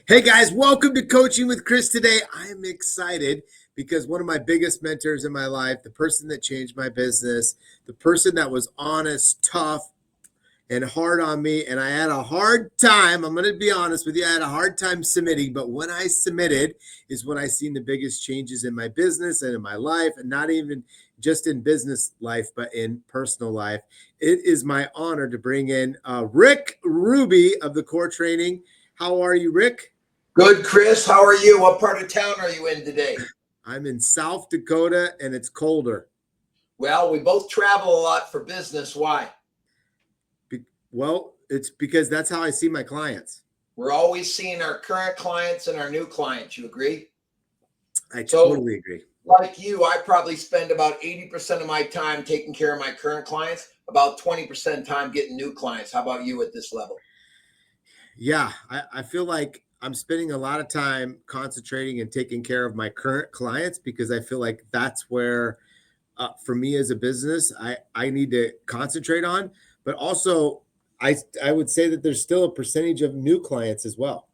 Hey guys, welcome to Coaching with Chris today. I am excited because one of my biggest mentors in my life, the person that changed my business, the person that was honest, tough, and hard on me, and I had a hard time, I'm going to be honest with you, I had a hard time submitting, but when I submitted is when I seen the biggest changes in my business and in my life, and not even just in business life, but in personal life. It is my honor to bring in Rick Ruby of the Core Training. How are you, Rick? Good, Chris. How are you? What part of town are you in today? I'm in South Dakota and it's colder. Well, we both travel a lot for business. Why? Well, it's because that's how I see my clients. We're always seeing our current clients and our new clients. You agree? I totally agree. Like you, I probably spend about 80% of my time taking care of my current clients, about 20% of time getting new clients. How about you at this level? Yeah, I feel like I'm spending a lot of time concentrating and taking care of my current clients because I feel like that's where, for me as a business, I need to concentrate on. But also, I would say that there's still a percentage of new clients as well.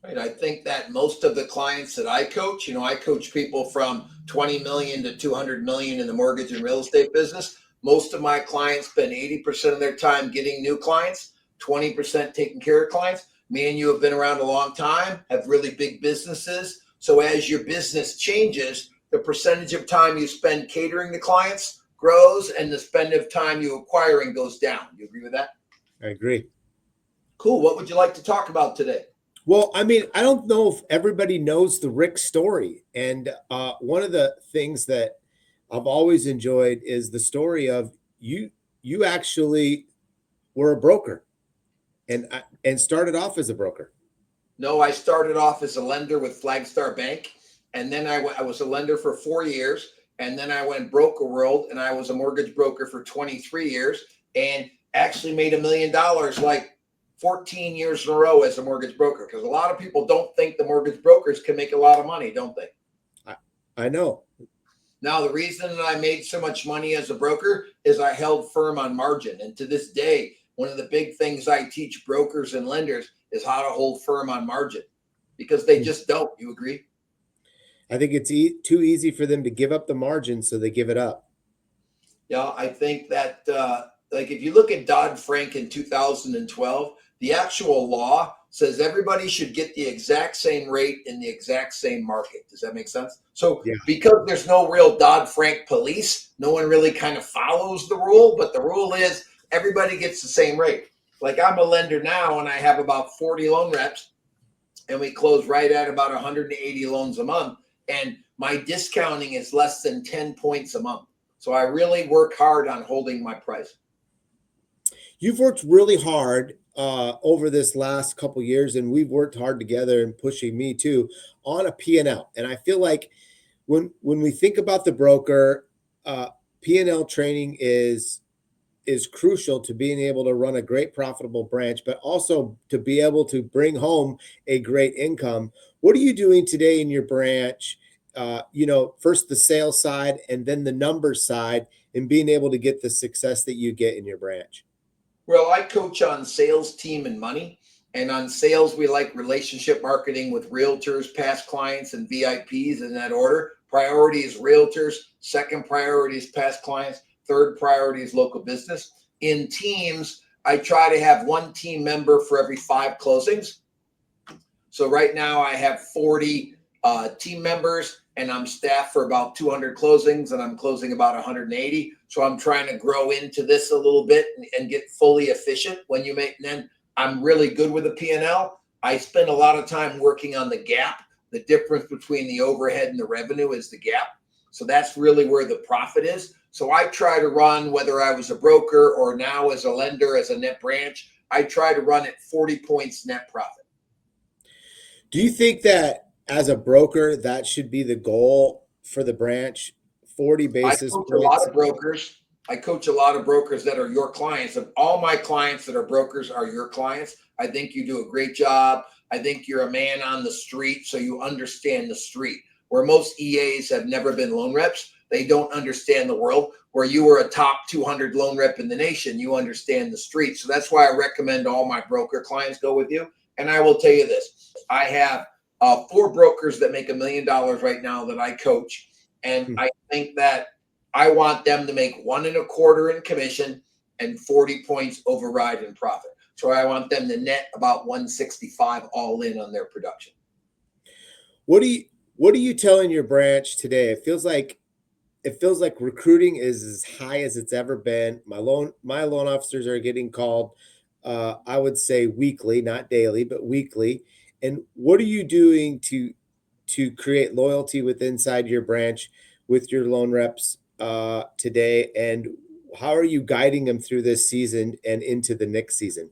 Right. I think that most of the clients that I coach, I coach people from 20 million to 200 million in the mortgage and real estate business. Most of my clients spend 80% of their time getting new clients, 20% taking care of clients. Me and you have been around a long time, have really big businesses. So as your business changes, the percentage of time you spend catering to clients grows and the spend of time you acquiring goes down. You agree with that? I agree. Cool. What would you like to talk about today? Well, I mean, I don't know if everybody knows the Rick story. And one of the things that I've always enjoyed is the story of you. You actually were a broker and started off as a broker. No, I started off as a lender with Flagstar Bank, and then I was a lender for 4 years, and then I went broker world, and I was a mortgage broker for 23 years, and actually made $1 million like 14 years in a row as a mortgage broker. Because a lot of people don't think the mortgage brokers can make a lot of money, don't they? I know. Now, the reason that I made so much money as a broker is I held firm on margin, and to this day, one of the big things I teach brokers and lenders is how to hold firm on margin because they just don't. You agree? I think it's too easy for them to give up the margin, so they give it up. Yeah, I think that like if you look at Dodd-Frank in 2012, the actual law says everybody should get the exact same rate in the exact same market. Does that make sense? So Yeah. because there's no real Dodd-Frank police, no one really kind of follows the rule, but the rule is everybody gets the same rate. Like I'm a lender now and I have about 40 loan reps and we close right at about 180 loans a month. And my discounting is less than 10 points a month. So I really work hard on holding my price. You've worked really hard over this last couple years, and we've worked hard together and pushing me too on a P&L. And I feel like when we think about the broker, P&L training is crucial to being able to run a great profitable branch, but also to be able to bring home a great income. What are you doing today in your branch? First the sales side and then the numbers side, and being able to get the success that you get in your branch. Well, I coach on sales, team, and money. And on sales, we like relationship marketing with realtors, past clients, and VIPs in that order. Priority is realtors. Second priority is past clients. Third priority is local business. In teams, I try to have one team member for every 5 closings. So right now I have 40 team members and I'm staffed for about 200 closings and I'm closing about 180. So I'm trying to grow into this a little bit and get fully efficient when you make, and then I'm really good with the P&L. I spend a lot of time working on the gap. The difference between the overhead and the revenue is the gap. So that's really where the profit is. So I try to run, whether I was a broker or now as a lender, as a net branch, I try to run at 40 points net profit. Do you think that as a broker, that should be the goal for the branch? 40 basis points. A lot of brokers. I coach a lot of brokers that are your clients, and all my clients that are brokers are your clients. I think you do a great job. I think you're a man on the street, so you understand the street. Where most EAs have never been loan reps, they don't understand the world. Where you were a top 200 loan rep in the nation, you understand the street. So that's why I recommend all my broker clients go with you. And I will tell you this, I have 4 brokers that make $1 million right now that I coach. And I think that I want them to make 1.25 in commission and 40 points override in profit. So I want them to net about 165 all in on their production. What are you telling your branch today? It feels like recruiting is as high as it's ever been. My loan officers are getting called, I would say weekly, not daily, but weekly. And what are you doing to create loyalty with inside your branch with your loan reps today? And how are you guiding them through this season and into the next season?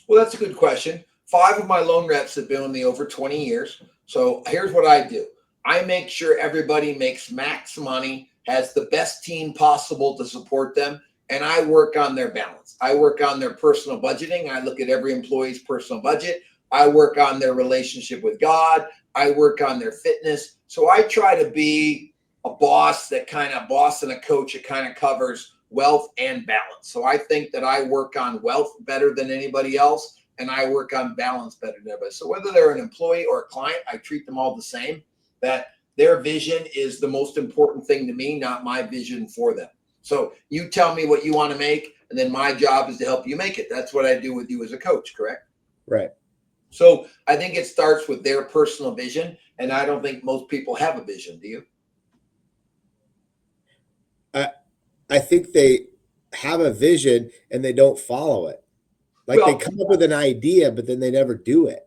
Well, that's a good question. 5 of my loan reps have been with me over 20 years. So here's what I do. I make sure everybody makes max money, has the best team possible to support them, and I work on their balance. I work on their personal budgeting. I look at every employee's personal budget. I work on their relationship with God. I work on their fitness. So I try to be a boss and a coach that kind of covers wealth and balance. So I think that I work on wealth better than anybody else, and I work on balance better than everybody. So whether they're an employee or a client, I treat them all the same, that their vision is the most important thing to me, not my vision for them. So you tell me what you want to make, and then my job is to help you make it. That's what I do with you as a coach, correct? Right. So I think it starts with their personal vision, and I don't think most people have a vision. Do you? I think they have a vision and they don't follow it. Like they come up with an idea, but then they never do it.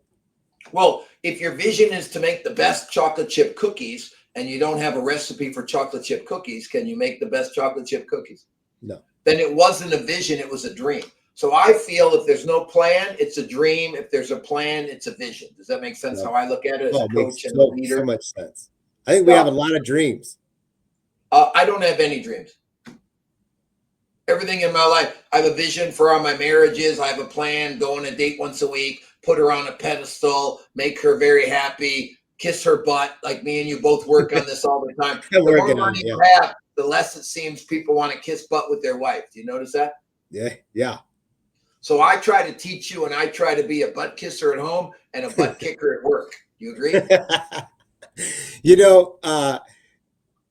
Well, if your vision is to make the best chocolate chip cookies and you don't have a recipe for chocolate chip cookies, can you make the best chocolate chip cookies? No. Then it wasn't a vision, it was a dream. So I feel if there's no plan, it's a dream. If there's a plan, it's a vision. Does that make sense how I look at it as a coach and a leader? So much sense. I think we have a lot of dreams. I don't have any dreams. Everything in my life, I have a vision for all my marriages. I have a plan, go on a date once a week, put her on a pedestal, make her very happy, kiss her butt. Like me and you both work on this all the time. The more money you have, the less it seems people want to kiss butt with their wife. Do you notice that? Yeah. So I try to teach you, and I try to be a butt kisser at home and a butt kicker at work. You agree?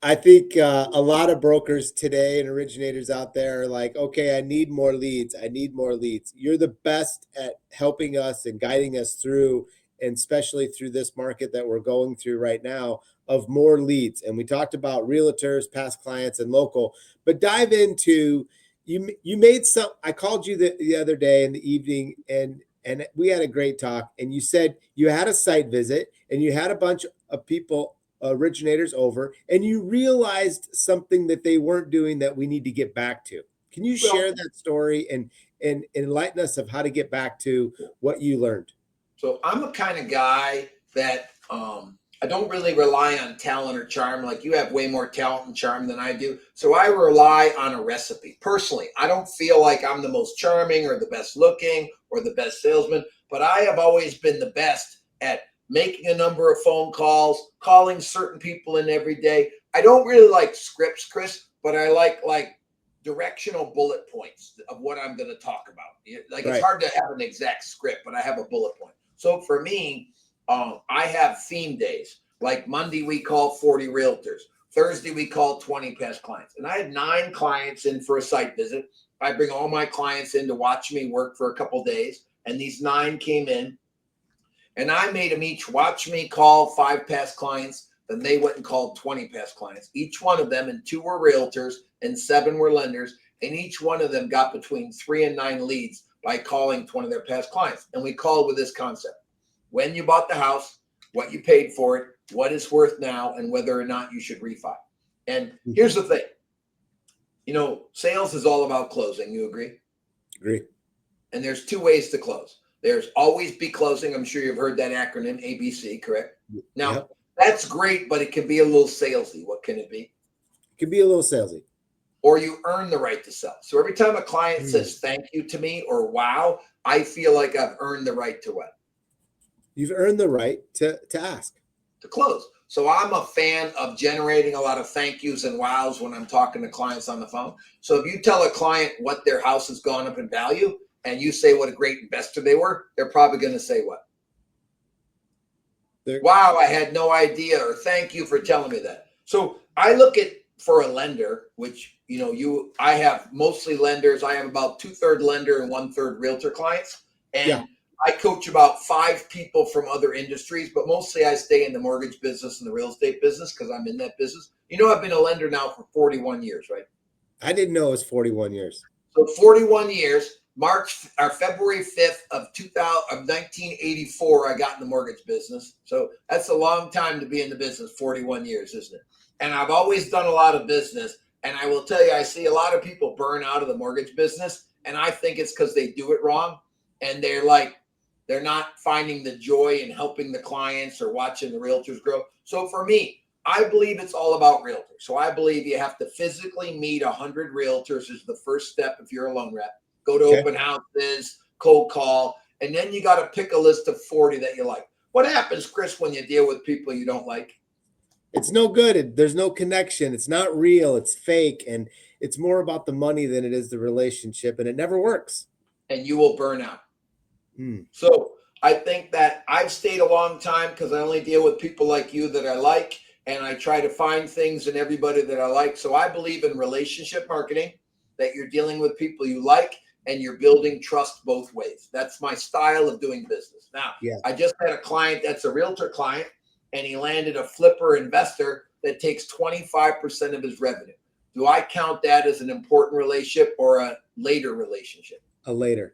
I think a lot of brokers today and originators out there are like, okay, I need more leads. I need more leads. You're the best at helping us and guiding us through, and especially through this market that we're going through right now, of more leads. And we talked about realtors, past clients, and local, but dive into, you made some, I called you the other day in the evening, and we had a great talk, and you said you had a site visit and you had a bunch of people, originators over, and you realized something that they weren't doing that we need to get back to. Can you share that story and enlighten us of how to get back to what you learned? So I'm a kind of guy that I don't really rely on talent or charm. Like you have way more talent and charm than I do. So I rely on a recipe. Personally, I don't feel like I'm the most charming or the best looking or the best salesman, but I have always been the best at making a number of phone calls, calling certain people in every day. I don't really like scripts, Chris, but I like directional bullet points of what I'm going to talk about. Like It's hard to have an exact script, but I have a bullet point. So for me, I have theme days. Like Monday, we call 40 realtors. Thursday, we call 20 past clients. And I had 9 clients in for a site visit. I bring all my clients in to watch me work for a couple days. And these 9 came in. And I made them each watch me call 5 past clients. Then they went and called 20 past clients. Each one of them, and 2 were realtors and 7 were lenders. And each one of them got between 3 and 9 leads by calling 20 of their past clients. And we called with this concept: when you bought the house, what you paid for it, what it's worth now, and whether or not you should refi. And here's the thing. Sales is all about closing. You agree? Agree. And there's 2 ways to close. There's always be closing. I'm sure you've heard that acronym, ABC, correct? Now, That's great, but it can be a little salesy. What can it be? It can be a little salesy. Or you earn the right to sell. So every time a client says thank you to me or wow, I feel like I've earned the right to what? You've earned the right to ask. To close. So I'm a fan of generating a lot of thank yous and wows when I'm talking to clients on the phone. So if you tell a client what their house has gone up in value, and you say what a great investor they were, they're probably going to say what? Wow, I had no idea, or thank you for telling me that. So I look at for a lender, which I have mostly lenders. I have about 2/3 lender and 1/3 realtor clients, Yeah. and I coach about 5 people from other industries, but mostly I stay in the mortgage business and the real estate business because I'm in that business. I've been a lender now for 41 years, right? I didn't know it was 41 years. So 41 years, February 5th of 1984, I got in the mortgage business. So that's a long time to be in the business, 41 years, isn't it? And I've always done a lot of business. And I will tell you, I see a lot of people burn out of the mortgage business. And I think it's because they do it wrong. And they're not finding the joy in helping the clients or watching the realtors grow. So for me, I believe it's all about realtors. So I believe you have to physically meet 100 realtors is the first step if you're a loan rep. Go to open houses, cold call, and then you got to pick a list of 40 that you like. What happens, Chris, when you deal with people you don't like? It's no good. There's no connection. It's not real. It's fake. And it's more about the money than it is the relationship. And it never works. And you will burn out. Hmm. So I think that I've stayed a long time because I only deal with people like you that I like. And I try to find things in everybody that I like. So I believe in relationship marketing, that you're dealing with people you like and you're building trust both ways. That's my style of doing business. Now, I just had a client that's a realtor client, and he landed a flipper investor that takes 25% of his revenue. Do I count that as an important relationship or a later relationship? A later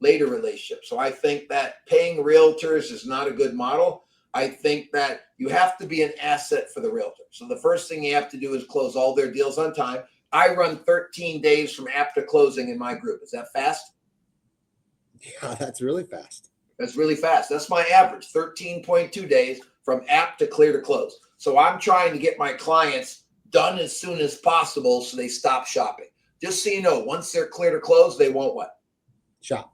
relationship. So I think that paying realtors is not a good model. I think that you have to be an asset for the realtor. So the first thing you have to do is close all their deals on time. I run 13 days from app to closing in my group. Is that fast? Yeah, that's really fast. That's really fast. That's my average, 13.2 days from app to clear to close. So I'm trying to get my clients done as soon as possible so they stop shopping. Just so you know, once they're clear to close, they won't what? Shop.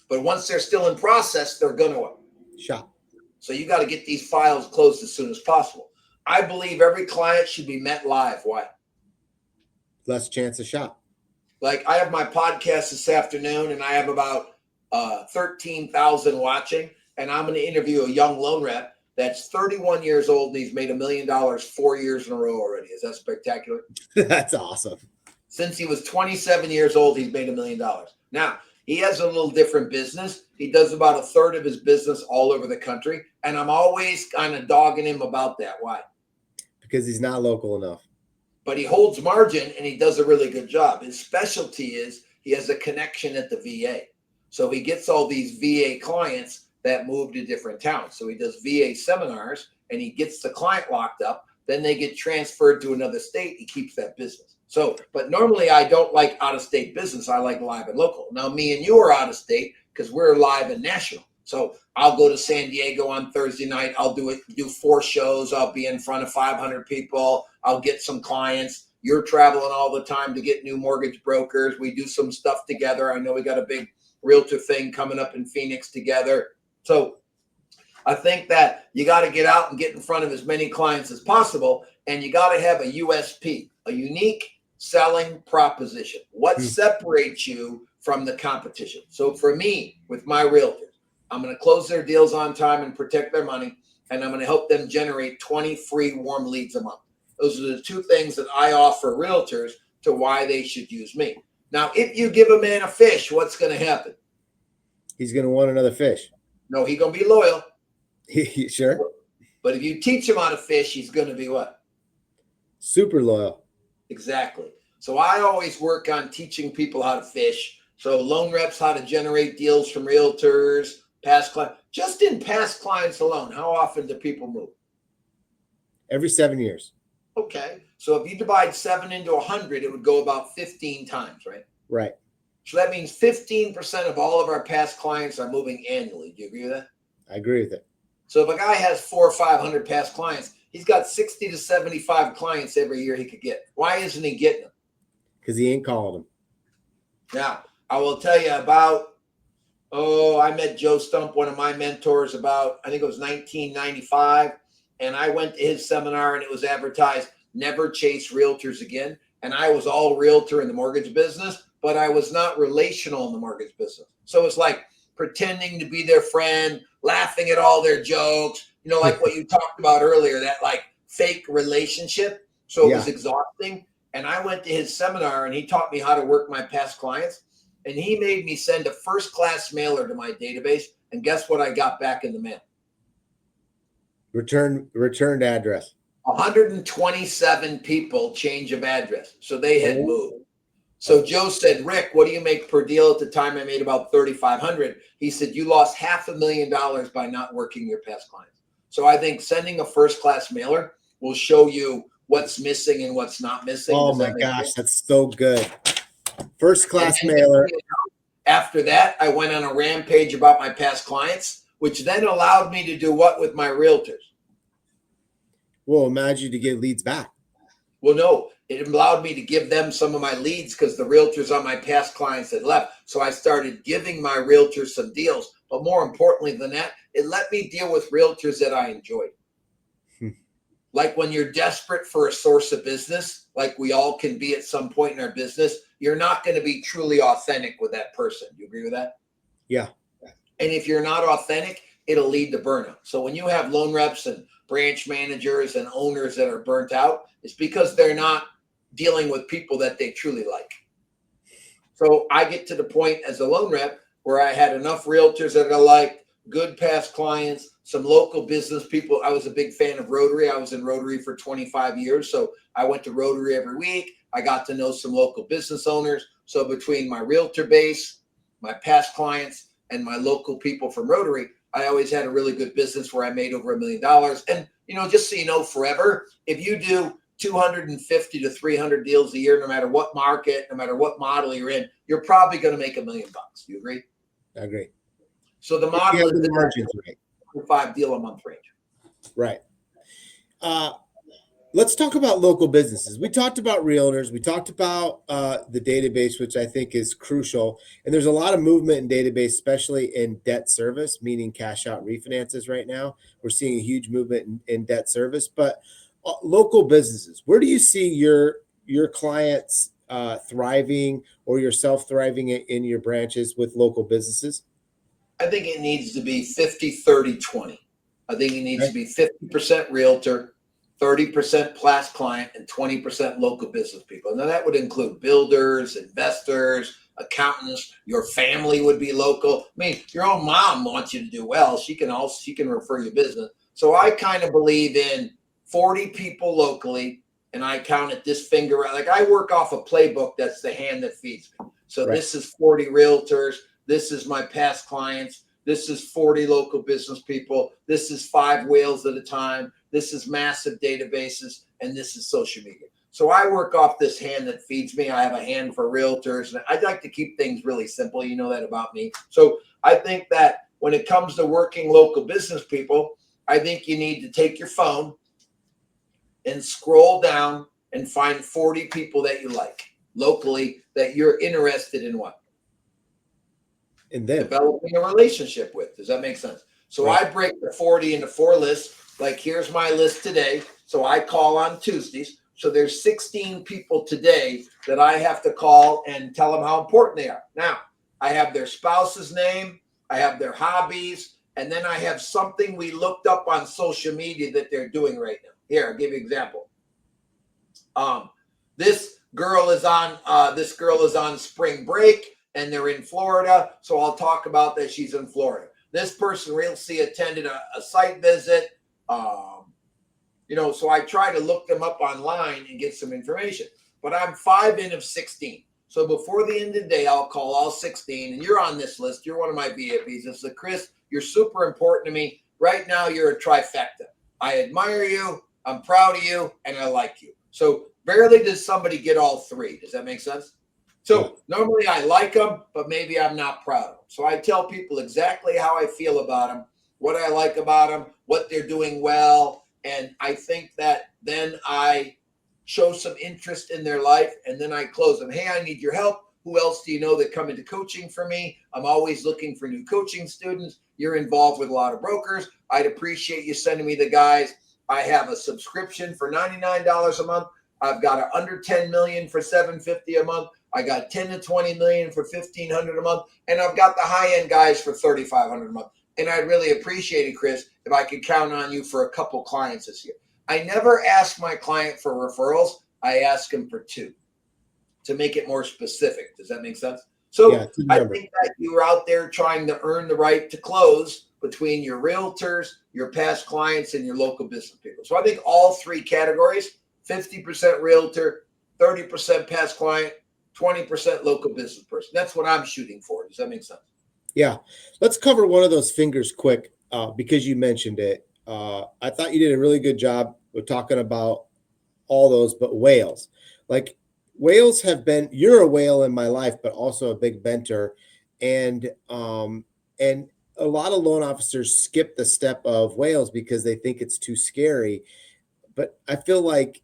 But once they're still in process, they're going to what? Shop. So you got to get these files closed as soon as possible. I believe every client should be met live. Why? Less chance to shop. Like I have my podcast this afternoon and I have about 13,000 watching, and I'm going to interview a young loan rep that's 31 years old and he's made $1 million 4 years in a row already. Is that spectacular? That's awesome. Since he was 27 years old, he's made $1 million. Now, he has a little different business. He does about 1/3 of his business all over the country. And I'm always kind of dogging him about that. Why? Because he's not local enough. But he holds margin and he does a really good job. His specialty is he has a connection at the VA. So he gets all these VA clients that move to different towns. So he does VA seminars and he gets the client locked up. Then they get transferred to another state. He keeps that business. So, but normally I don't like out-of-state business. I like live and local. Now, me and you are out of state because we're live and national. So I'll go to San Diego on Thursday night. I'll do 4 shows. I'll be in front of 500 people. I'll get some clients. You're traveling all the time to get new mortgage brokers. We do some stuff together. I know we got a big realtor thing coming up in Phoenix together. So I think that you got to get out and get in front of as many clients as possible. And you got to have a USP, a unique selling proposition. What separates you from the competition? So for me, with my realtors, I'm going to close their deals on time and protect their money. And I'm going to help them generate 20 free warm leads a month. Those are the 2 things that I offer realtors to why they should use me. Now, if you give a man a fish, what's going to happen? He's going to want another fish. No, he's going to be loyal. Sure. But if you teach him how to fish, he's going to be what? Super loyal. Exactly. So I always work on teaching people how to fish. So loan reps, how to generate deals from realtors, past clients. Just in past clients alone, how often do people move? Every 7 years. Okay. So if you divide 7 into 100, it would go about 15 times, right? Right. So that means 15% of all of our past clients are moving annually. Do you agree with that? I agree with it. So if a guy has 400 or 500 past clients, he's got 60 to 75 clients every year he could get. Why isn't he getting them? Because he ain't calling them. Now, I will tell you about, I met Joe Stump, one of my mentors, about, I think it was 1995. And I went to his seminar and it was advertised, never chase realtors again. And I was all realtor in the mortgage business, but I was not relational in the mortgage business. So it's like, pretending to be their friend, laughing at all their jokes, like what you talked about earlier, that like fake relationship. So it was exhausting. And I went to his seminar and he taught me how to work my past clients. And he made me send a first-class mailer to my database. And guess what I got back in the mail? Returned address. 127 people change of address. So they had moved. So Joe said, Rick, what do you make per deal? At the time I made about $3,500. He said, you lost $500,000 by not working your past clients. So I think sending a first-class mailer will show you what's missing and what's not missing. Oh my gosh, that's so good. First-class mailer. After that, I went on a rampage about my past clients, which then allowed me to do what with my realtors? Well, imagine to get leads back. Well, no, it allowed me to give them some of my leads because the realtors on my past clients had left. So I started giving my realtors some deals. But more importantly than that, it let me deal with realtors that I enjoyed. Like when you're desperate for a source of business, like we all can be at some point in our business, you're not going to be truly authentic with that person. Do you agree with that? Yeah. And if you're not authentic, it'll lead to burnout. So when you have loan reps and branch managers and owners that are burnt out, it's because they're not dealing with people that they truly like. So I get to the point as a loan rep where I had enough realtors that I liked, good past clients, some local business people. I was a big fan of Rotary. I was in Rotary for 25 years. So I went to Rotary every week. I got to know some local business owners. So between my realtor base, my past clients, and my local people from Rotary, I always had a really good business where I made over $1 million. And, just so you know, forever, if you do 250 to 300 deals a year, no matter what market, no matter what model you're in, you're probably going to make $1 million. You agree? I agree. So the model is the margins, right? 5 deal a month range. Right. Let's talk about local businesses. We talked about realtors. We talked about the database, which I think is crucial. And there's a lot of movement in database, especially in debt service, meaning cash out refinances right now. We're seeing a huge movement in debt service. But local businesses, where do you see your clients thriving or yourself thriving in your branches with local businesses? I think it needs to be 50, 30, 20. I think it needs to be 50% realtor, 30% past client, and 20% local business people. Now that would include builders, investors, accountants. Your family would be local. I mean, your own mom wants you to do well. She can refer your business. So I kind of believe in 40 people locally, and I count at this finger. Like I work off a playbook that's the hand that feeds me. So this is 40 realtors. This is my past clients. This is 40 local business people. This is 5 whales at a time. This is massive databases. And this is social media. So I work off this hand that feeds me. I have a hand for realtors. And I'd like to keep things really simple. You know that about me. So I think that when it comes to working local business people, I think you need to take your phone and scroll down and find 40 people that you like locally that you're interested in what? And then developing a relationship with. Does that make sense? So I break the 40 into 4 lists. Like here's my list today. So I call on Tuesdays. So there's 16 people today that I have to call and tell them how important they are. Now, I have their spouse's name. I have their hobbies. And then I have something we looked up on social media that they're doing right now. Here, I'll give you an example. This girl is on spring break. And they're in Florida, so I'll talk about that she's in Florida. This person recently attended a site visit, so I try to look them up online and get some information. But I'm 5 in of 16. So before the end of the day, I'll call all 16, and you're on this list. You're one of my VIPs. I said, Chris, you're super important to me. Right now, you're a trifecta. I admire you, I'm proud of you, and I like you. So rarely does somebody get all 3. Does that make sense? So normally I like them, but maybe I'm not proud of them. So I tell people exactly how I feel about them, what I like about them, what they're doing well. And I think that then I show some interest in their life and then I close them. Hey, I need your help. Who else do you know that come into coaching for me? I'm always looking for new coaching students. You're involved with a lot of brokers. I'd appreciate you sending me the guys. I have a subscription for $99 a month. I've got a under 10 million for $750 a month. I got 10 to 20 million for 1,500 a month, and I've got the high-end guys for 3,500 a month. And I'd really appreciate it, Chris, if I could count on you for a couple clients this year. I never ask my client for referrals. I ask them for 2 to make it more specific. Does that make sense? So Yeah, to the I number. think that you were out there trying to earn the right to close between your realtors, your past clients, and your local business people. So I think all 3 categories, 50% realtor, 30% past client, 20% local business person. That's what I'm shooting for. Does that make sense? Yeah. Let's cover one of those fingers quick because you mentioned it. I thought you did a really good job of talking about all those, but whales. Like whales have been, you're a whale in my life, but also a big mentor. And a lot of loan officers skip the step of whales because they think it's too scary. But I feel like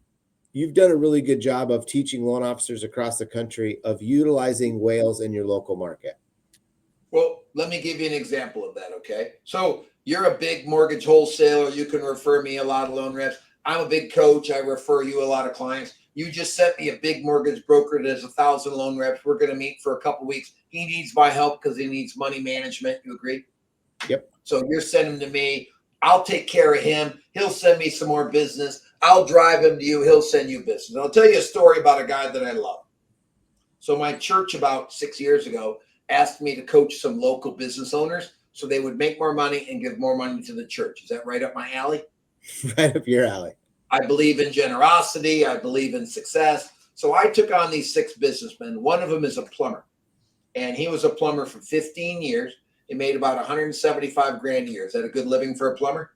you've done a really good job of teaching loan officers across the country of utilizing whales in your local market. Well, let me give you an example of that, okay? So you're a big mortgage wholesaler. You can refer me a lot of loan reps. I'm a big coach. I refer you a lot of clients. You just sent me a big mortgage broker that has 1,000 loan reps. We're going to meet for a couple weeks. He needs my help because he needs money management. You agree? Yep. So you're sending him to me. I'll take care of him. He'll send me some more business. I'll drive him to you. He'll send you business. And I'll tell you a story about a guy that I love. So my church about 6 years ago asked me to coach some local business owners so they would make more money and give more money to the church. Is that right up my alley? Right up your alley. I believe in generosity. I believe in success. So I took on these 6 businessmen. One of them is a plumber, and he was a plumber for 15 years. He made about 175 grand a year. Is that a good living for a plumber?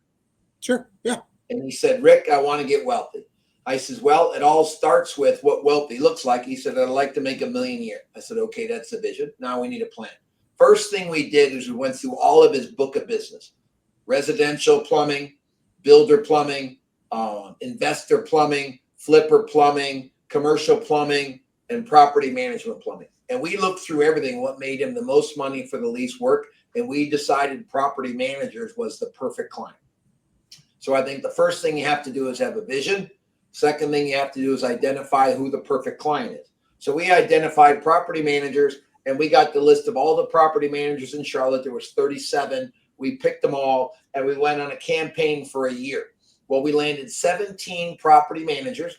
Sure. Yeah. And he said, Rick, I want to get wealthy. I says, well, it all starts with what wealthy looks like. He said, I'd like to make $1 million a year. I said, okay, that's the vision. Now we need a plan. First thing we did is we went through all of his book of business: residential plumbing, builder plumbing, investor plumbing, flipper plumbing, commercial plumbing, and property management plumbing. And we looked through everything, what made him the most money for the least work. And we decided property managers was the perfect client. So I think the first thing you have to do is have a vision. Second thing you have to do is identify who the perfect client is. So we identified property managers, and we got the list of all the property managers in Charlotte. There was 37. We picked them all, and we went on a campaign for a year. Well, we landed 17 property managers.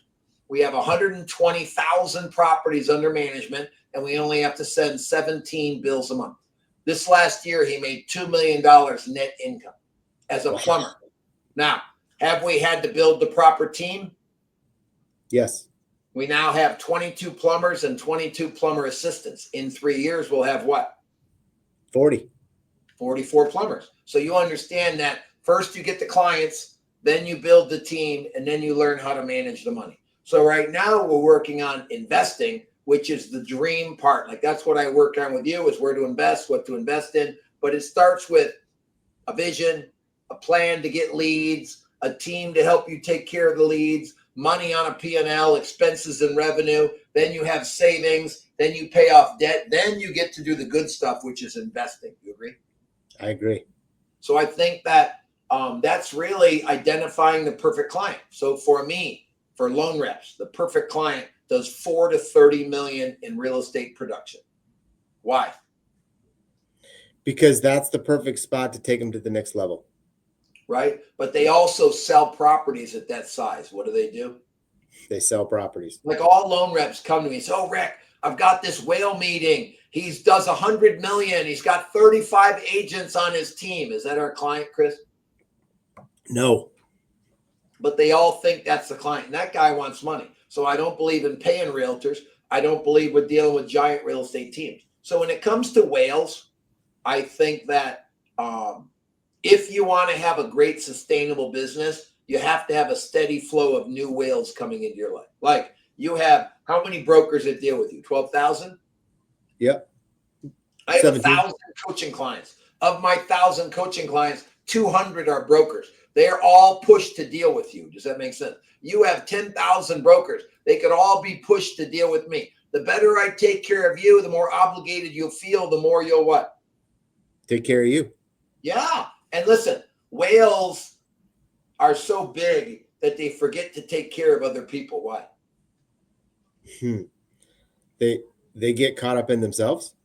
We have 120,000 properties under management, and we only have to send 17 bills a month. This last year, he made $2 million net income as a plumber. Now, have we had to build the proper team? Yes. We now have 22 plumbers and 22 plumber assistants. In 3 years, we'll have what? 40. 44 plumbers. So you understand that first you get the clients, then you build the team, and then you learn how to manage the money. So right now we're working on investing, which is the dream part. Like that's what I work on with you, is where to invest, what to invest in. But it starts with a vision, a plan to get leads, a team to help you take care of the leads, money on a P&L, expenses and revenue. Then you have savings. Then you pay off debt. Then you get to do the good stuff, which is investing. You agree? I agree. So I think that that's really identifying the perfect client. So for me, for loan reps, the perfect client does 4 to 30 million in real estate production. Why? Because that's the perfect spot to take them to the next level. Right? But they also sell properties at that size. What do? They sell properties. Like all loan reps come to me and say, oh, Rick, I've got this whale meeting. He does 100 million. He's got 35 agents on his team. Is that our client, Chris? No. But they all think that's the client. And that guy wants money. So I don't believe in paying realtors. I don't believe we're dealing with giant real estate teams. So when it comes to whales, I think that if you want to have a great sustainable business, you have to have a steady flow of new whales coming into your life. Like you have, how many brokers that deal with you? 12,000? Yep. I have 17. 1,000 coaching clients. Of my 1,000 coaching clients, 200 are brokers. They're all pushed to deal with you. Does that make sense? You have 10,000 brokers. They could all be pushed to deal with me. The better I take care of you, the more obligated you'll feel, the more you'll what? Take care of you. Yeah. And listen, whales are so big that they forget to take care of other people. Why? They They get caught up in themselves.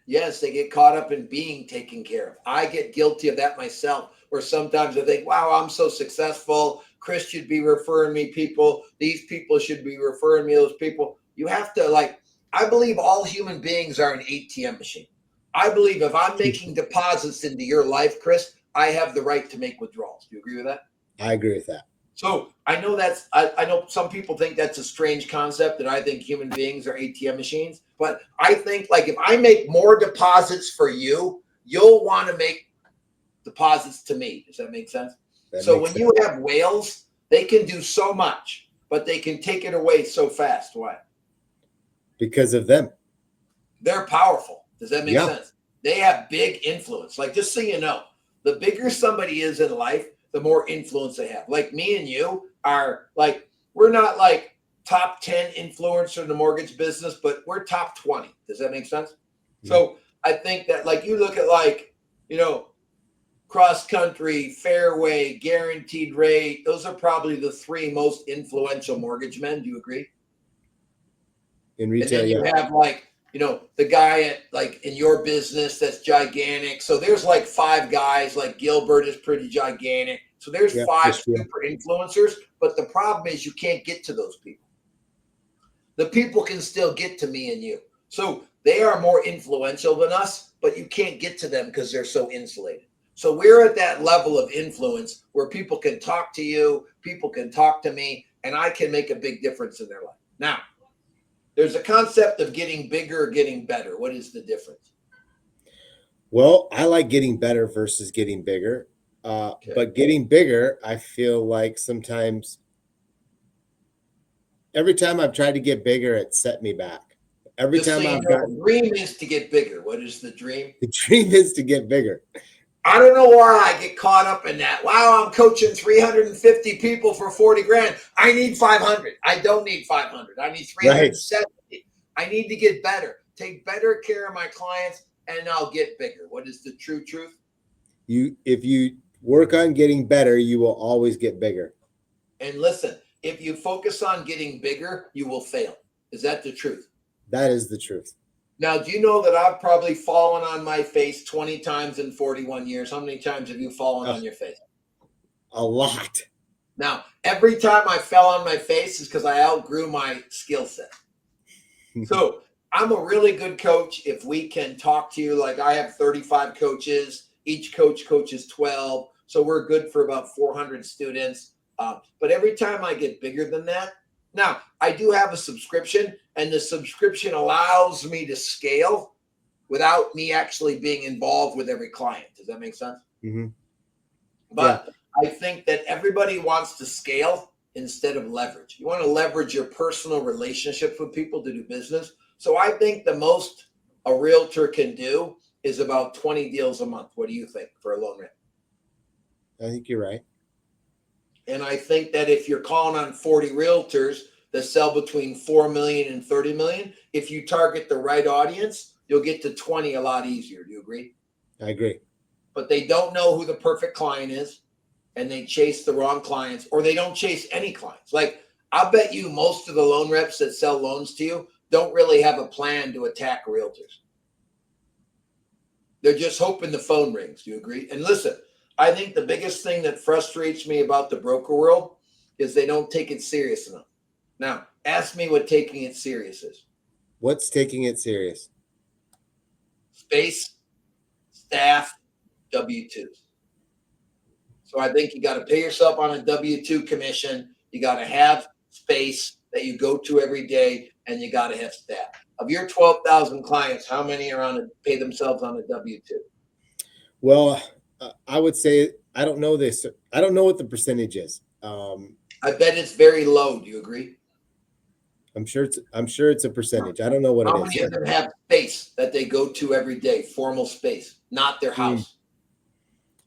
Yes, they get caught up in being taken care of. I get guilty of that myself, where sometimes I think, wow, I'm so successful. Chris should be referring me people. These people should be referring me those people. You have to, like, I believe all human beings are an ATM machine. I believe if I'm making deposits into your life, Chris, I have the right to make withdrawals. Do you agree with that? I agree with that. So I know I know some people think that's a strange concept, that I think human beings are ATM machines. But I think, like, if I make more deposits for you, you'll want to make deposits to me. Does that make sense? That So makes when sense. you have whales, they can do so much, but they can take it away so fast. Why? Because of them. They're powerful. Does that make Yeah. sense? They have big influence. Like, just so you know, the bigger somebody is in life, the more influence they have. Like me and you are, like, we're not like top 10 influencer in the mortgage business, but we're top 20. Does that make sense? Mhm. So I think that, like, you look at, like, cross country, fairway, guaranteed rate, those are probably the three most influential mortgage men. Do you agree? In And retail, then you yeah. have, like, the guy at, like, in your business that's gigantic. So there's like five guys, like Gilbert is pretty gigantic. So there's Yeah, five that's true. super influencers, but the problem is you can't get to those people. The people can still get to me and you. So they are more influential than us, but you can't get to them because they're so insulated. So we're at that level of influence where people can talk to you, people can talk to me, and I can make a big difference in their life. Now, there's a concept of getting bigger or getting better. What is the difference? Well, I like getting better versus getting bigger. Okay. But getting bigger, I feel like sometimes every time I've tried to get bigger, it set me back. Every Just so time you I've know, the gotten dream is to get bigger. What is the dream? the dream is to get bigger. I don't know why I get caught up in that. Wow, I'm coaching 350 people for 40 grand. I need 500. I don't need 500. I need Right. 370. I need to get better. Take better care of my clients, and I'll get bigger. What is the true truth? If you work on getting better, you will always get bigger. And listen, if you focus on getting bigger, you will fail. Is that the truth? That is the truth. Now, do you know that I've probably fallen on my face 20 times in 41 years? How many times have you fallen on your face? A lot. Now, every time I fell on my face is because I outgrew my skill set. So I'm a really good coach if we can talk to you. Like, I have 35 coaches. Each coach coaches 12. So we're good for about 400 students. But every time I get bigger than that, now I do have a subscription, and the subscription allows me to scale without me actually being involved with every client. Does that make sense? Mhm. But I think that everybody wants to scale instead of leverage. You want to leverage your personal relationships with people to do business. So I think the most a realtor can do is about 20 deals a month. What do you think for a loan rent? I think you're right. And I think that if you're calling on 40 realtors that sell between 4 million and 30 million, if you target the right audience, you'll get to 20 a lot easier. Do you agree? I agree. But they don't know who the perfect client is, and they chase the wrong clients, or they don't chase any clients. Like, I bet you most of the loan reps that sell loans to you don't really have a plan to attack realtors. They're just hoping the phone rings. Do you agree? And listen, I think the biggest thing that frustrates me about the broker world is they don't take it serious enough. Now, ask me what taking it serious is. What's taking it serious? Space, staff, W-2s. So I think you got to pay yourself on a W-2 commission. You got to have space that you go to every day, and you got to have staff. Of your 12,000 clients, how many are on pay themselves on a W-2? Well, I would say I don't know this. I don't know what the percentage is. I bet it's very low. Do you agree? I'm sure it's a percentage. I don't know what How it is. many of them have space that they go to every day, formal space, not their house?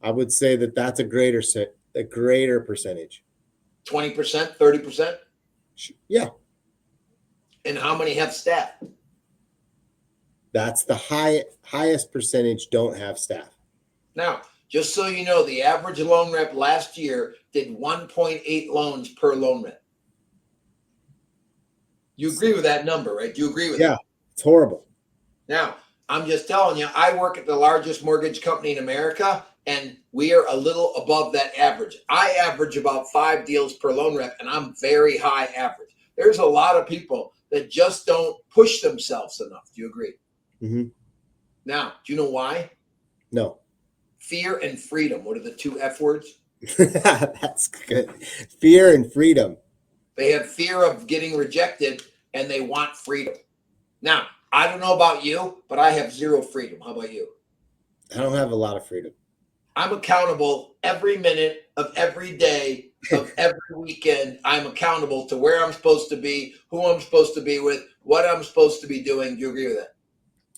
I would say that that's a greater percentage. 20%, 30%? Yeah, And how many have staff? that's the highest percentage don't have staff. Now, just so you know, the average loan rep last year did 1.8 loans per loan rep. You agree with that number, right? Do you agree with Yeah, it? It's horrible. Now, I'm just telling you, I work at the largest mortgage company in America, and we are a little above that average. I average about 5 deals per loan rep, and I'm very high average. There's a lot of people that just don't push themselves enough. Do you agree? Mm-hmm. Now, do you know why? No. Fear and freedom. What are the 2 F words? That's good. Fear and freedom. They have fear of getting rejected, and they want freedom. Now, I don't know about you, but I have 0 freedom. How about you? I don't have a lot of freedom. I'm accountable every minute of every day of every weekend. I'm accountable to where I'm supposed to be, who I'm supposed to be with, what I'm supposed to be doing. Do you agree with that?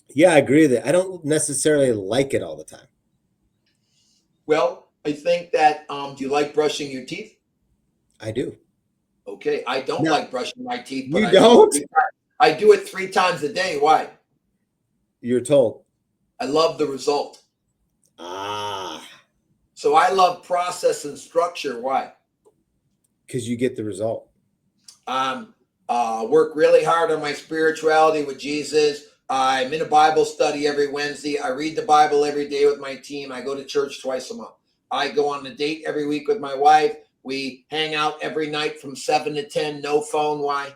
Yeah, I agree with it. I don't necessarily like it all the time. Well, I think that, do you like brushing your teeth? I do. Okay. I don't No, like brushing my teeth, but you don't? I do it 3 times a day. Why? You're told. I love the result. Ah, So I love process and structure. Why? because you get the result. Work really hard on my spirituality with Jesus. I'm in a Bible study every Wednesday. I read the Bible every day with my team. I go to church twice a month. I go on a date every week with my wife. We hang out every night from 7 to 10, no phone. Why?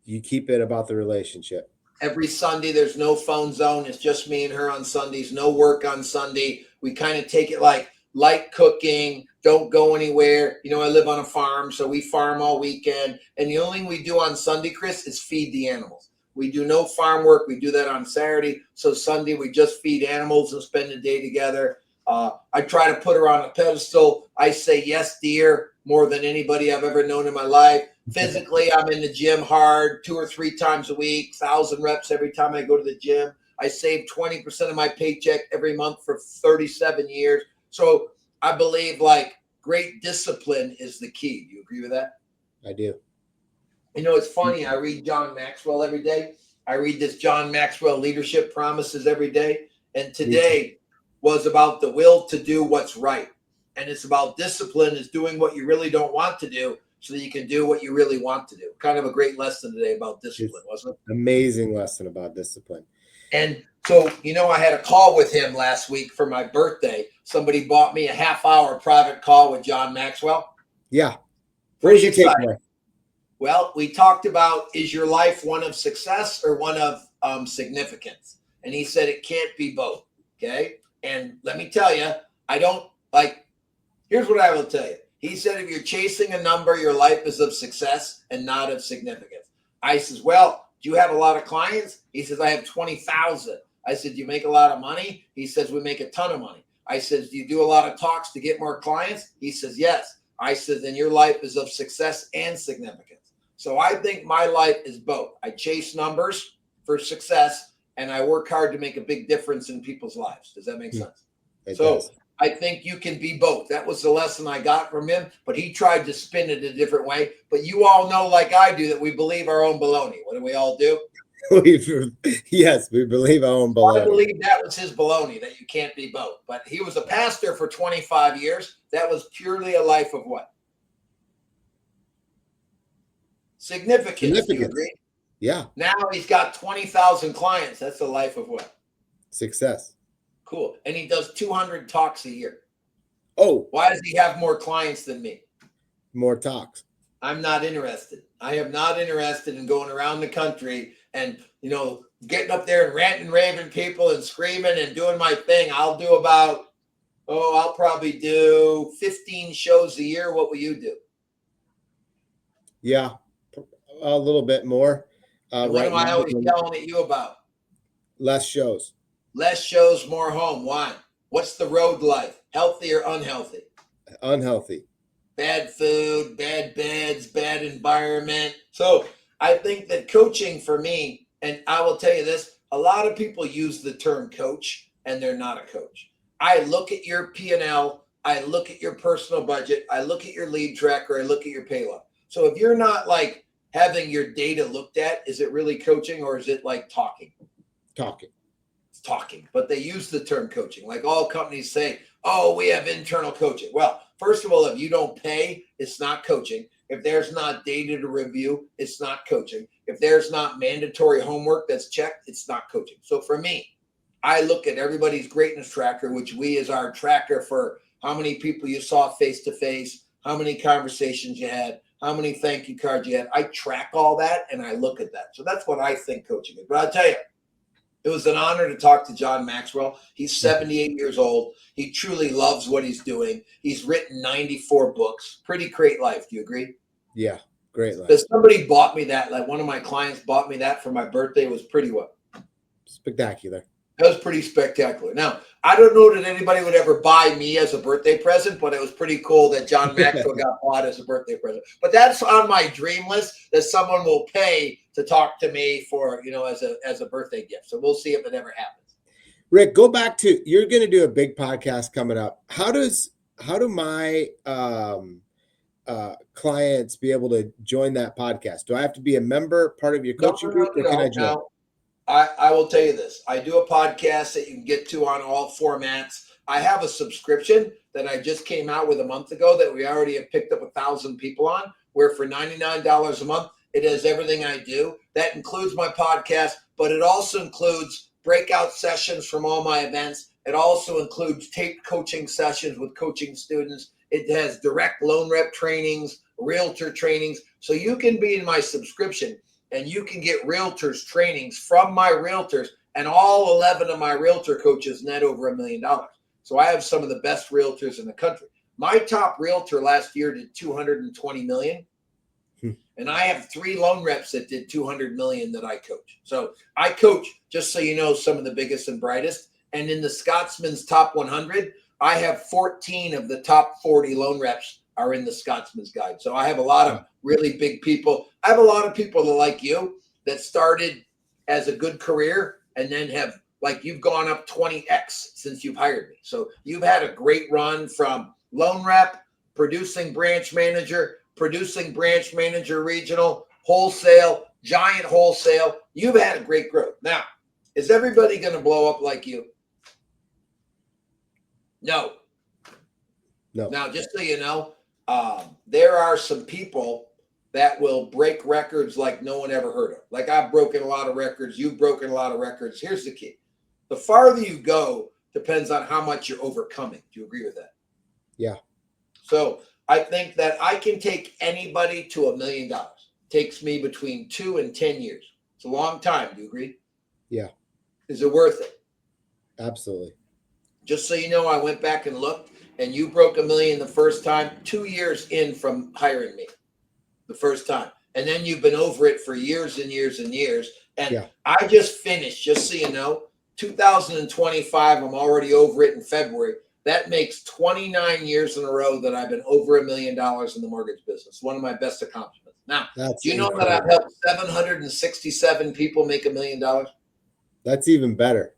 You keep it about the relationship. Every Sunday, there's no phone zone. It's just me and her on Sundays, no work on Sunday. We kind of take it like light cooking, don't go anywhere. You know, I live on a farm, so we farm all weekend. And the only thing we do on Sunday, Chris, is feed the animals. We do no farm work. We do that on Saturday. So Sunday, we just feed animals and spend the day together. I try to put her on a pedestal. I say, yes, dear, more than anybody I've ever known in my life. Physically, I'm in the gym hard 2 or 3 times a week, 1,000 reps every time I go to the gym. I save 20% of my paycheck every month for 37 years. So I believe like great discipline is the key. Do you agree with that? I do. You know, it's funny. I read John Maxwell every day. I read this John Maxwell Leadership Promises every day. And today was about the will to do what's right. And it's about discipline is doing what you really don't want to do so that you can do what you really want to do. Kind of a great lesson today about discipline, wasn't it? Amazing lesson about discipline. And so, you know, I had a call with him last week for my birthday. Somebody bought me a half-hour private call with John Maxwell. Yeah. What was your takeaway? Well, we talked about, is your life one of success or one of significance? And he said it can't be both. Okay. And let me tell you, I don't like, here's what I will tell you. He said, if you're chasing a number, your life is of success and not of significance. I says, well, do you have a lot of clients? He says, I have 20,000. I said, do you make a lot of money? He says, we make a ton of money. I said, do you do a lot of talks to get more clients? He says, yes. I said, then your life is of success and significance. So I think my life is both. I chase numbers for success and I work hard to make a big difference in people's lives. Does that make sense? It So does. I think you can be both. That was the lesson I got from him, but he tried to spin it a different way. But you all know, like I do, that we believe our own baloney. What do we all do? Yes, we believe our own baloney. I believe that was his baloney, that you can't be both. But he was a pastor for 25 years. That was purely a life of what? Significance. Do you agree? Yeah. Now he's got 20,000 clients. That's a life of what? Success. Cool. And he does 200 talks a year. Oh, Why does he have more clients than me? more talks. I'm not interested. I am not interested in going around the country and, you know, getting up there and ranting and raving people and screaming and doing my thing. I'll do about, I'll probably do 15 shows a year. What will you do? Yeah, a little bit more. What am I always yelling at you about? Less shows. Less shows, more home. Why? What's the road life? Healthy or unhealthy? Unhealthy. Bad food, bad beds, bad environment. So I think that coaching for me, and I will tell you this, a lot of people use the term coach and they're not a coach. I look at your P&L, I look at your personal budget, I look at your lead tracker, I look at your payload. So if you're not like having your data looked at, is it really coaching or is it like talking? Talking. It's talking, but they use the term coaching. Like all companies say, oh, we have internal coaching. Well, first of all, if you don't pay, it's not coaching. If there's not data to review, it's not coaching. If there's not mandatory homework that's checked, it's not coaching. So for me, I look at everybody's greatness tracker, which we is our tracker for how many people you saw face to face, how many conversations you had, how many thank you cards you had. I track all that and I look at that. So that's what I think coaching is. But I'll tell you, it was an honor to talk to John Maxwell. He's 78 years old. He truly loves what he's doing. He's written 94 books. Pretty great life. Do you agree? Yeah, great life. Because somebody bought me that. Like one of my clients bought me that for my birthday. It was pretty what? Spectacular. That was pretty spectacular. Now, I don't know that anybody would ever buy me as a birthday present, but it was pretty cool that John Maxwell got bought as a birthday present. But that's on my dream list that someone will pay to talk to me for, as a birthday gift. So we'll see if it ever happens. Rick, go back to, you're going to do a big podcast coming up. How do my clients be able to join that podcast? Do I have to be a member, part of your coaching group, or can I join? No. I will tell you this. I do a podcast that you can get to on all formats. I have a subscription that I just came out with a month ago that we already have picked up 1,000 people on, where for $99 a month, it has everything I do. That includes my podcast, but it also includes breakout sessions from all my events. It also includes taped coaching sessions with coaching students. It has direct loan rep trainings, realtor trainings. So you can be in my subscription and you can get realtors trainings from my realtors, and all 11 of my realtor coaches net over $1 million. So I have some of the best realtors in the country. My top realtor last year did 220 million. And I have 3 loan reps that did 200 million that I coach. So I coach, just so you know, some of the biggest and brightest. And in the Scotsman's top 100, I have 14 of the top 40 loan reps are in the Scotsman's Guide. So I have a lot of really big people. I have a lot of people that, like you, that started as a good career and then have, like, you've gone up 20x since you've hired me. So you've had a great run from loan rep, producing branch manager regional, wholesale, giant wholesale. You've had a great growth. Now, is everybody going to blow up like you? No. Now, just so you know, there are some people that will break records like no one ever heard of. Like, I've broken a lot of records. You've broken a lot of records. Here's the key. The farther you go depends on how much you're overcoming. Do you agree with that? Yeah. So I think that I can take anybody to $1 million. Takes me between 2 and 10 years. It's a long time. Do you agree? Yeah. Is it worth it? Absolutely. Just so you know, I went back and looked, and you broke $1 million the first time, 2 years in from hiring me the first time. And then you've been over it for years and years and years. And I just finished, just so you know, 2025, I'm already over it in February. That makes 29 years in a row that I've been over $1 million in the mortgage business. One of my best accomplishments. Now, do you know that I've helped 767 people make $1 million? That's even better.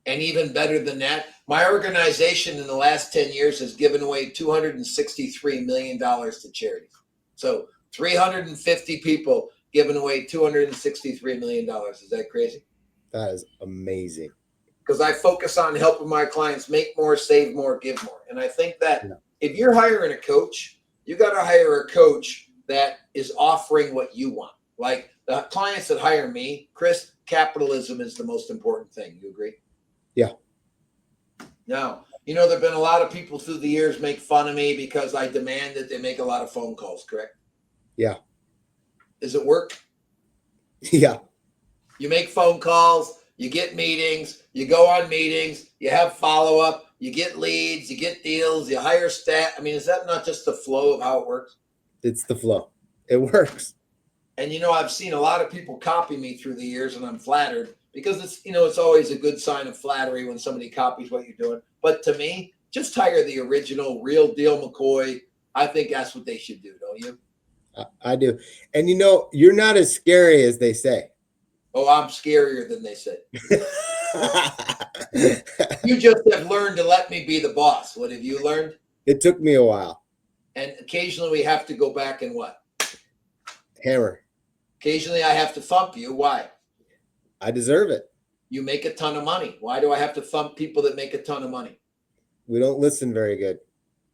And even better than that, my organization in the last 10 years has given away $263 million to charities. So 350 people giving away $263 million. Is that crazy? That is amazing. Because I focus on helping my clients make more, save more, give more. And I think that if you're hiring a coach, you got to hire a coach that is offering what you want. Like the clients that hire me, Chris, capitalism is the most important thing. You agree? Yeah. Now, there have been a lot of people through the years make fun of me because I demand that they make a lot of phone calls, correct? Yeah. Does it work? Yeah. You make phone calls, you get meetings, you go on meetings, you have follow-up, you get leads, you get deals, you hire staff. I mean, is that not just the flow of how it works? It's the flow. It works. And, I've seen a lot of people copy me through the years, and I'm flattered because it's always a good sign of flattery when somebody copies what you're doing. But to me, just hire the original, real deal McCoy. I think that's what they should do, don't you? I do. And, you're not as scary as they say. Oh, I'm scarier than they say. You just have learned to let me be the boss. What have you learned? It took me a while. And occasionally we have to go back and what? Hammer. Occasionally I have to thump you. Why? I deserve it. You make a ton of money. Why do I have to thump people that make a ton of money? We don't listen very good.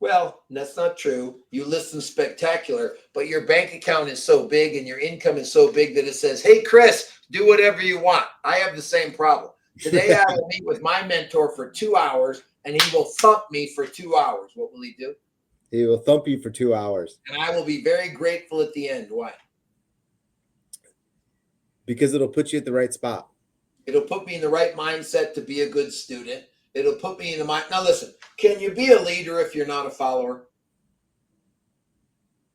Well, that's not true. You listen spectacular, but your bank account is so big and your income is so big that it says, hey, Chris, do whatever you want. I have the same problem. Today, I will meet with my mentor for 2 hours and he will thump me for 2 hours. What will he do? He will thump you for 2 hours. And I will be very grateful at the end. Why? Because it'll put you at the right spot. It'll put me in the right mindset to be a good student. It'll put me in the mind. Now, listen, can you be a leader if you're not a follower?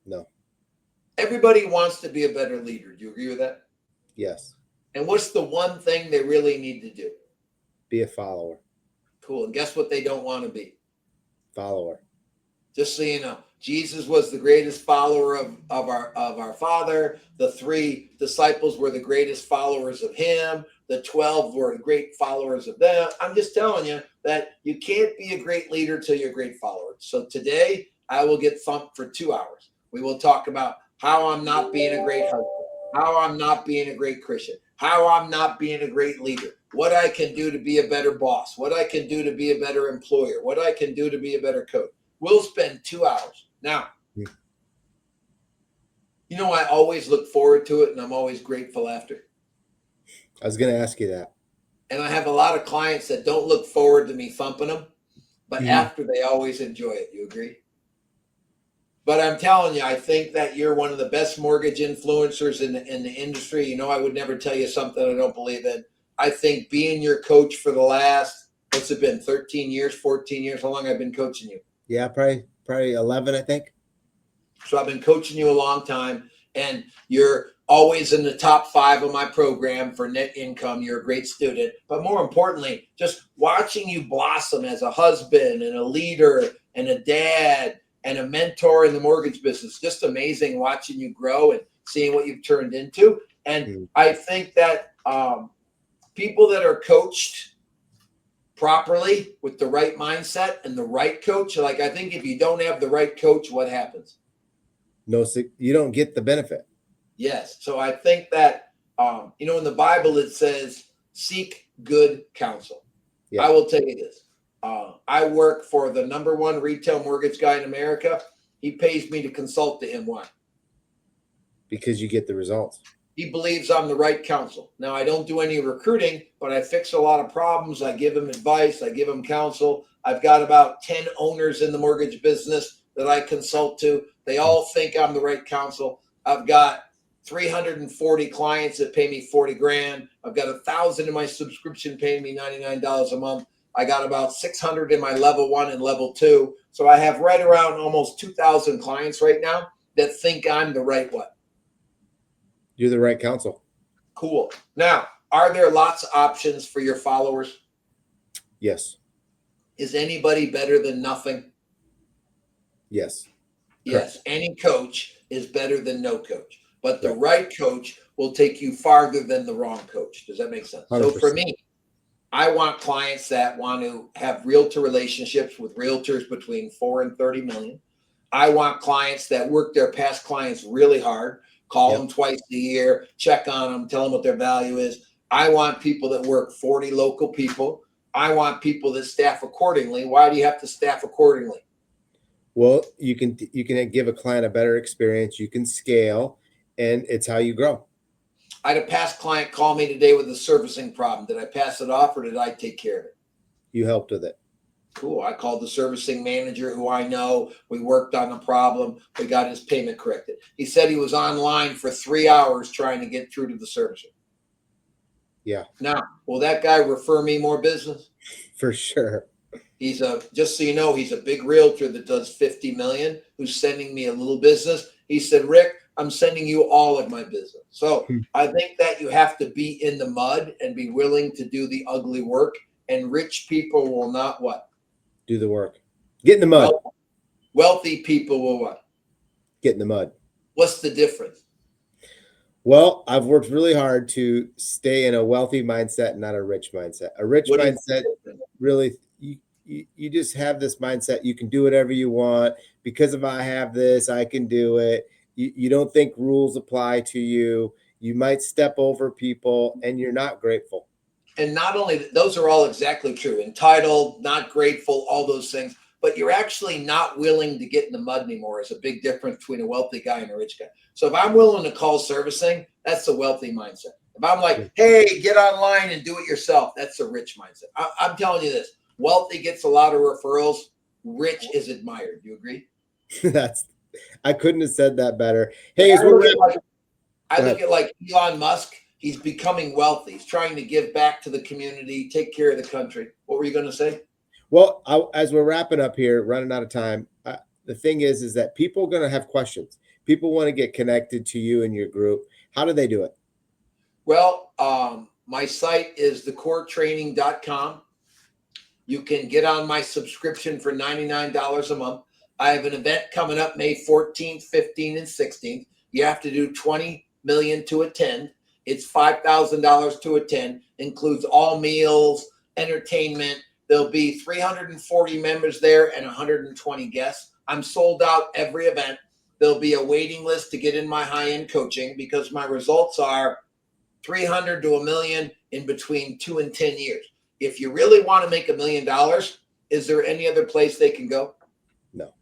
No. Everybody wants to be a better leader. Do you agree with that? Yes. And what's the one thing they really need to do? Be a follower. Cool. And guess what they don't want to be? Follower. Just so you know, Jesus was the greatest follower of our Father. The 3 disciples were the greatest followers of him. The 12 were great followers of them. I'm just telling you that you can't be a great leader till you're a great follower. So today I will get thumped for 2 hours. We will talk about how I'm not being a great husband, how I'm not being a great Christian, how I'm not being a great leader, what I can do to be a better boss, what I can do to be a better employer, what I can do to be a better coach. We'll spend 2 hours. Now, you know, I always look forward to it and I'm always grateful after. I was going to ask you that. And I have a lot of clients that don't look forward to me thumping them, but after they always enjoy it. You agree? But I'm telling you, I think that you're one of the best mortgage influencers in the industry. You know, I would never tell you something I don't believe in. I think being your coach for the last, what's it been, 13 years, 14 years? How long I've been coaching you? Yeah, probably 11, I think. So I've been coaching you a long time, and you're always in the top 5 of my program for net income. You're a great student. But more importantly, just watching you blossom as a husband and a leader and a dad and a mentor in the mortgage business. Just amazing watching you grow and seeing what you've turned into. And I think that people that are coached properly with the right mindset and the right coach, like I think if you don't have the right coach, what happens? No, you don't get the benefit. Yes. So I think that, you know, in the Bible, it says, seek good counsel. Yeah. I will tell you this. I work for the #1 retail mortgage guy in America. He pays me to consult to him. Why? Because you get the results. He believes I'm the right counsel. Now, I don't do any recruiting, but I fix a lot of problems. I give him advice. I give him counsel. I've got about 10 owners in the mortgage business that I consult to. They all think I'm the right counsel. I've got 340 clients that pay me 40 grand. I've got 1,000 in my subscription paying me $99 a month. I got about 600 in my level 1 and level 2. So I have right around almost 2,000 clients right now that think I'm the right what? You're the right counsel. Cool. Now, are there lots of options for your followers? Yes. Is anybody better than nothing? Yes. Yes. Correct. Any coach is better than no coach, but the right coach will take you farther than the wrong coach. Does that make sense? 100%. So for me, I want clients that want to have realtor relationships with realtors between 4 and 30 million. I want clients that work their past clients really hard, call them twice a year, check on them, tell them what their value is. I want people that work 40 local people. I want people that staff accordingly. Why do you have to staff accordingly? Well, you can give a client a better experience. You can scale, and it's how you grow. I had a past client call me today with a servicing problem. Did I pass it off or did I take care of it? You helped with it. Cool. I called the servicing manager who I know. We worked on the problem. We got his payment corrected. He said he was online for 3 hours trying to get through to the servicer. Yeah. Now, will that guy refer me more business? For sure. Just so you know, he's a big realtor that does 50 million, who's sending me a little business. He said, Rick, I'm sending you all of my business. So I think that you have to be in the mud and be willing to do the ugly work. And rich people will not what? Do the work. Get in the mud. Wealthy people will what? Get in the mud. What's the difference? Well, I've worked really hard to stay in a wealthy mindset, not a rich mindset. A rich mindset, really, you just have this mindset. You can do whatever you want. Because if I have this, I can do it. You don't think rules apply to you. You might step over people, and you're not grateful. And not only, those are all exactly true. Entitled, not grateful, all those things. but you're actually not willing to get in the mud anymore. It's a big difference between a wealthy guy and a rich guy. So if I'm willing to call servicing, that's the wealthy mindset. If I'm like, hey, get online and do it yourself, that's the rich mindset. I'm telling you this, wealthy gets a lot of referrals, rich is admired. Do you agree? I couldn't have said that better. Hey, I look at like Elon Musk. He's becoming wealthy. He's trying to give back to the community, take care of the country. What were you going to say? Well, as we're wrapping up here, running out of time, the thing is that people are going to have questions. People want to get connected to you and your group. How do they do it? Well, my site is thecoretraining.com. You can get on my subscription for $99 a month. I have an event coming up May 14th, 15th, and 16th. You have to do 20 million to attend. It's $5,000 to attend, includes all meals, entertainment. There'll be 340 members there and 120 guests. I'm sold out every event. There'll be a waiting list to get in my high-end coaching because my results are 300 to $1 million in between 2 and 10 years. If you really want to make $1 million, is there any other place they can go? No,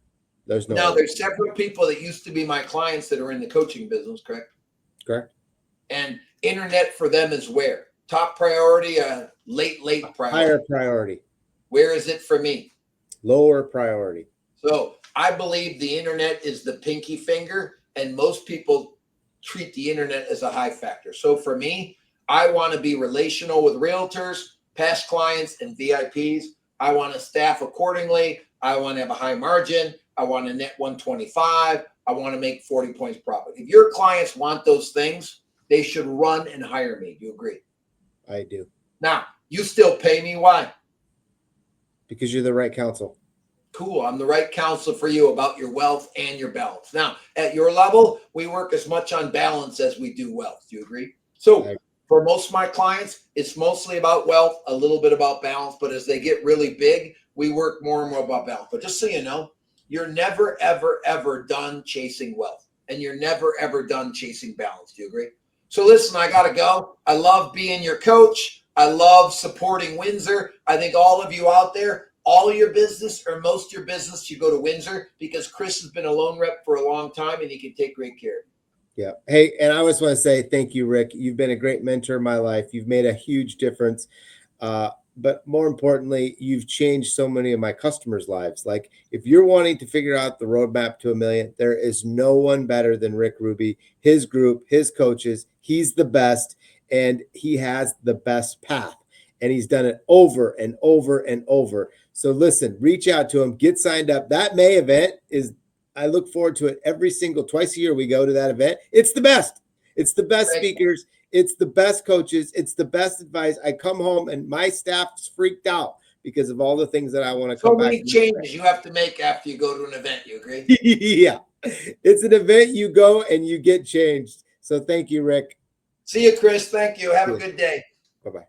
there's no. Now, there's several people that used to be my clients that are in the coaching business, correct? Correct. And internet for them is where? Top priority, late priority? Higher priority. Where is it for me? Lower priority. So I believe the internet is the pinky finger, and most people treat the internet as a high factor. So for me, I want to be relational with realtors, past clients, and VIPs. I want to staff accordingly. I want to have a high margin. I want to net 125. I want to make 40 points profit. If your clients want those things, they should run and hire me. Do you agree? I do. Now, you still pay me. Why? Because you're the right counsel. Cool. I'm the right counsel for you about your wealth and your balance. Now, at your level, we work as much on balance as we do wealth. Do you agree? So for most of my clients, it's mostly about wealth, a little bit about balance. But as they get really big, we work more and more about balance. But just so you know, you're never, ever, ever done chasing wealth. And you're never, ever done chasing balance. Do you agree? So listen, I got to go. I love being your coach. I love supporting Windsor. I think all of you out there, all your business or most of your business, you go to Windsor because Chris has been a loan rep for a long time and he can take great care of you. Yeah. Hey, and I always want to say thank you, Rick. You've been a great mentor in my life. You've made a huge difference. But more importantly, you've changed so many of my customers' lives. Like if you're wanting to figure out the roadmap to $1 million, there is no one better than Rick Ruby, his group, his coaches. He's the best and he has the best path and he's done it over and over and over. So listen, reach out to him, get signed up. That May event I look forward to it twice a year. We go to that event. It's the best. It's the best speakers. It's the best coaches. It's the best advice. I come home and my staff's freaked out because of all the things that I want to come back. So many changes you have to make after you go to an event. You agree? Yeah. It's an event you go and you get changed. So thank you, Rick. See you, Chris. Thank you. Have a good day. Bye-bye.